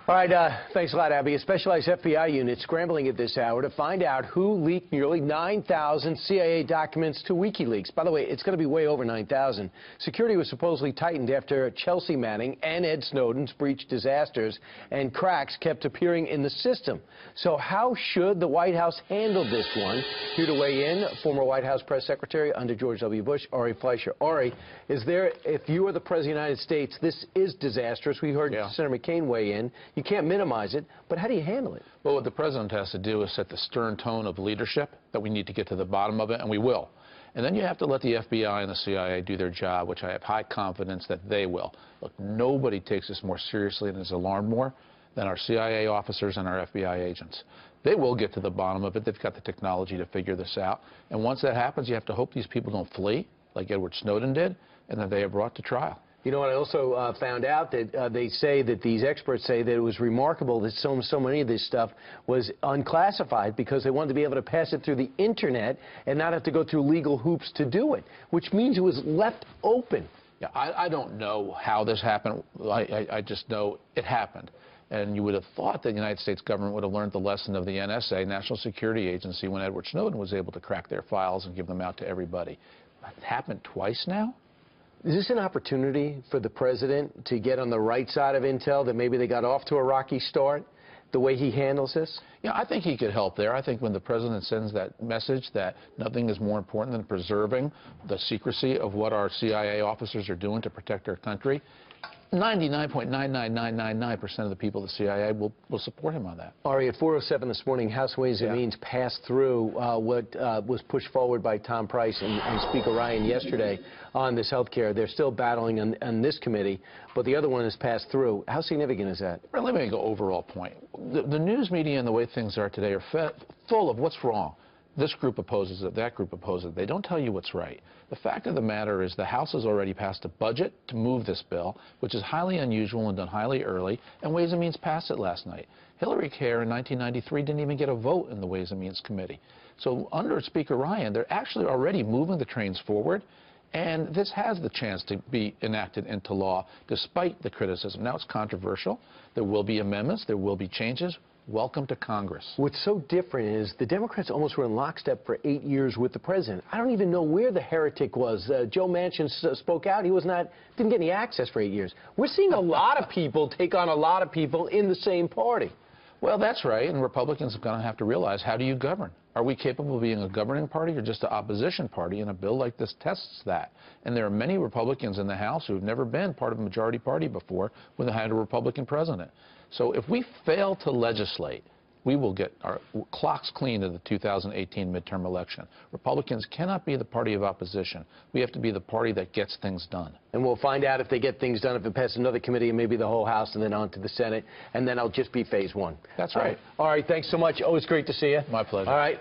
All right, thanks a lot, Abby. A specialized FBI unit scrambling at this hour to find out who leaked nearly 9,000 CIA documents to WikiLeaks. By the way, it's going to be way over 9,000. Security was supposedly tightened after Chelsea Manning and Ed Snowden's breach disasters, and cracks kept appearing in the system. So how should the White House handle this one? Here to weigh in, former White House press secretary under George W. Bush, Ari Fleischer. Ari, if you are the President of the United States, this is disastrous. We heard Senator McCain weigh in. You can't minimize it, but how do you handle it? Well, what the president has to do is set the stern tone of leadership that we need to get to the bottom of it, and we will. And then you have to let the FBI and the CIA do their job, which I have high confidence that they will. Look, nobody takes this more seriously and is alarmed more than our CIA officers and our FBI agents. They will get to the bottom of it. They've got the technology to figure this out. And once that happens, you have to hope these people don't flee, like Edward Snowden did, and that they are brought to trial. You know what, I also found out that they say that these experts say that it was remarkable that so many of this stuff was unclassified because they wanted to be able to pass it through the internet and not have to go through legal hoops to do it, which means it was left open. Yeah, I don't know how this happened. I just know it happened. And you would have thought that the United States government would have learned the lesson of the NSA, National Security Agency, when Edward Snowden was able to crack their files and give them out to everybody. It happened twice now. Is this an opportunity for the president to get on the right side of intel, that maybe they got off to a rocky start, the way he handles this? Yeah, I think he could help there. I think when the president sends that message that nothing is more important than preserving the secrecy of what our CIA officers are doing to protect our country, 99.99999% of the people at the CIA will support him on that. Ari, at 4:07 this morning, House Ways and Means passed through what was pushed forward by Tom Price and Speaker Ryan yesterday on this health care. They're still battling on this committee, but the other one has passed through. How significant is that? Well, let me make an overall point. The news media and the way things are today are full of what's wrong. This group opposes it, that group opposes it. They don't tell you what's right. The fact of the matter is the House has already passed a budget to move this bill, which is highly unusual and done highly early, and Ways and Means passed it last night. Hillary Care in 1993 didn't even get a vote in the Ways and Means Committee. So under Speaker Ryan, they're actually already moving the trains forward, and this has the chance to be enacted into law despite the criticism. Now, it's controversial. There will be amendments. There will be changes. Welcome to Congress. What's so different is the Democrats almost were in lockstep for 8 years with the president. I don't even know where the heretic was. Joe Manchin spoke out. He didn't get any access for 8 years. We're seeing a lot of people take on a lot of people in the same party. Well, that's right, and Republicans are going to have to realize, how do you govern? Are we capable of being a governing party or just an opposition party? And a bill like this tests that. And there are many Republicans in the House who have never been part of a majority party before when they had a Republican president. So if we fail to legislate, we will get our clocks clean in the 2018 midterm election. Republicans cannot be the party of opposition. We have to be the party that gets things done. And we'll find out if they get things done, if it passes another committee and maybe the whole House and then on to the Senate, and then it'll just be phase one. That's right. All right, thanks so much. Always great to see you. My pleasure. All right.